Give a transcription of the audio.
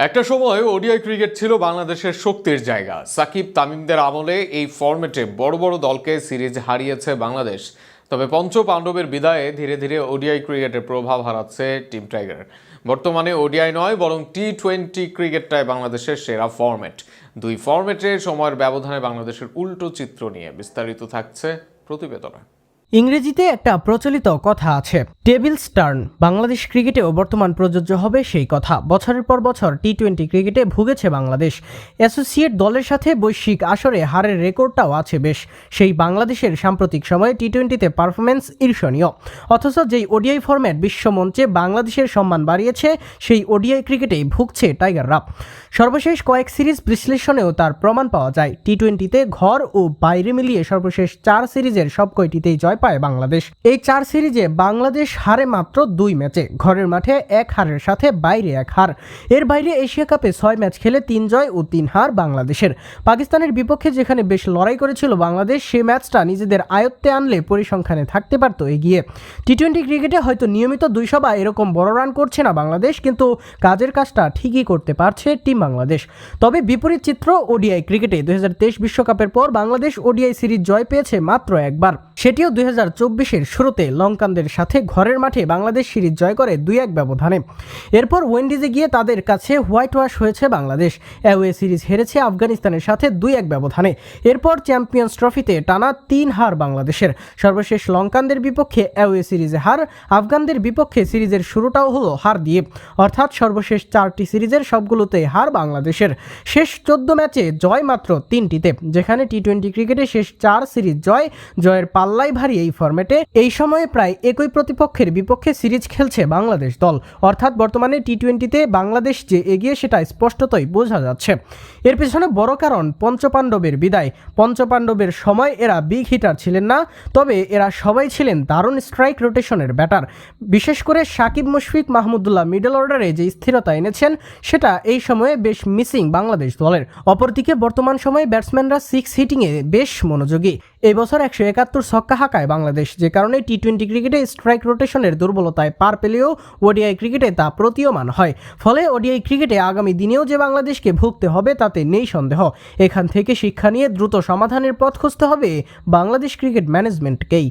একটা সময় ODI cricket ছিল বাংলাদেশের শক্তির জায়গা। সাকিব তামিমদের আমলে এই ফরম্যাটে বড় বড় দলকে সিরিজ হারিয়েছে বাংলাদেশ। তবে পঞ্চ পাণ্ডবের বিদায়ে ধীরে ধীরে ওডিআই ক্রিকেটের প্রভাব হারাচ্ছে টিম টাইগার। বর্তমানে ওডিআই নয় বরং টি-20 ক্রিকেটটাই বাংলাদেশের সেরা ফরম্যাট। দুই ফরম্যাটের সময়ের ব্যবধানে বাংলাদেশের উল্টো চিত্র নিয়ে বিস্তারিত থাকছে প্রতিবেদনে। ইংরেজিতে একটা প্রচলিত কথা আছে, টেবিলস টার্ন। বাংলাদেশ ক্রিকেটেও বর্তমান প্রযোজ্য হবে সেই কথা। বছরের পর বছর টি-20 ক্রিকেটে ভুগেছে বাংলাদেশ। অ্যাসোসিয়েট দলের সাথে বৈশ্বিক আসরে হারের রেকর্ডটাও আছে বেশ। সেই বাংলাদেশের সাম্প্রতিক সময়ে টি-20তে পারফরমেন্স ঈর্ষণীয়। অথচ যেই ওডিআই ফরম্যাট বিশ্বমঞ্চে বাংলাদেশের সম্মান বাড়িয়েছে, সেই ওডিআই ক্রিকেটেই ভুগছে টাইগাররা। সর্বশেষ কয়েক সিরিজ বিশ্লেষণেও তার প্রমাণ পাওয়া যায়। টি-20তে ঘর ও বাইরে মিলিয়ে সর্বশেষ 4 সিরিজের সবকয়টিতেই জয় পায় বাংলাদেশ। এই 4 সিরিজে বাংলাদেশ হারে মাত্র 2 ম্যাচে, ঘরের মাঠে 1 হারের সাথে বাইরে 1 হার। এর বাইরে এশিয়া কাপে 6 ম্যাচ খেলে 3 জয় ও 3 হার বাংলাদেশের। পাকিস্তানের বিপক্ষে যেখানে বেশ লড়াই করেছিল বাংলাদেশ, সেই ম্যাচটা নিজেদের আয়ত্তে আনলে পরিসংখ্যানে থাকতে পারত এগিয়ে। টি-20 ক্রিকেটে হয়তো নিয়মিত 200 বা এরকম বড় রান করছে না বাংলাদেশ, কিন্তু কাজের কাজটা ঠিকই করতে পারছে টিম বাংলাদেশ। তবে বিপরীত চিত্র ওডিআই ক্রিকেটে। 2023 বিশ্বকাপের পর বাংলাদেশ ওডিআই সিরিজ জয় পেয়েছে মাত্র একবার, সেটিও 2024-এর শুরুতে লঙ্কানদের সাথে ঘরের মাঠে বাংলাদেশ সিরিজ জয় করে 2-1 ব্যবধানে। এরপর ওয়েন্ডিজে গিয়ে তাদের কাছে হোয়াইট ওয়াশ হয়েছে বাংলাদেশ। অ্যাওয়ে সিরিজ হেরেছে আফগানিস্তানের সাথে 2-1 ব্যবধানে। এরপর চ্যাম্পিয়ন্স ট্রফিতে টানা 3 হার বাংলাদেশের। সর্বশেষ লঙ্কানদের বিপক্ষে অ্যাওয়ে সিরিজে হার, আফগানদের বিপক্ষে সিরিজের শুরুটাও হলো হার দিয়ে। অর্থাৎ সর্বশেষ 4টি সিরিজের সবগুলোতে হার বাংলাদেশের। শেষ 14 ম্যাচে জয় মাত্র 3টিতে, যেখানে টি-20 ক্রিকেটে শেষ 4 সিরিজ জয়ের পাল্লাই ভারী এই ফরম্যাটে। এই সময়ে প্রায় একই প্রতিপক্ষের বিপক্ষে সিরিজ খেলছে বাংলাদেশ দল। অর্থাৎ বর্তমানে টি-20তে বাংলাদেশ যে এগিয়ে সেটা স্পষ্টতই বোঝা যাচ্ছে। এর পেছনে বড় কারণ পঞ্চপাণ্ডবের বিদায়। পঞ্চপাণ্ডবের সময় এরা বিগ হিটার ছিলেন না, তবে এরা সবাই ছিলেন দারুণ স্ট্রাইক রোটেশনের ব্যাটার। বিশেষ করে সাকিব, মুশফিক, মাহমুদুল্লাহ মিডল অর্ডারে যে স্থিরতা এনেছেন, সেটা এই সময়ে বেশ মিসিং বাংলাদেশ দলের। অপরদিকে বর্তমান সময়ে ব্যাটসম্যানরা 6 হিটিংয়ে বেশ মনোযোগী। এই বছর 171 ছক্কা হাঁকায় বাংলাদেশ, যে কারণে টি-20 ক্রিকেটে স্ট্রাইক রোটেশনের দুর্বলতায় পার পেলেও ওডিআই ক্রিকেটে তা প্রতীয়মান হয়। ফলে ওডিআই ক্রিকেটে আগামী দিনেও যে বাংলাদেশকে ভুগতে হবে তাতে নেই সন্দেহ। এখান থেকে শিক্ষা নিয়ে দ্রুত সমাধানের পথ খুঁজতে হবে বাংলাদেশ ক্রিকেট ম্যানেজমেন্টকেই।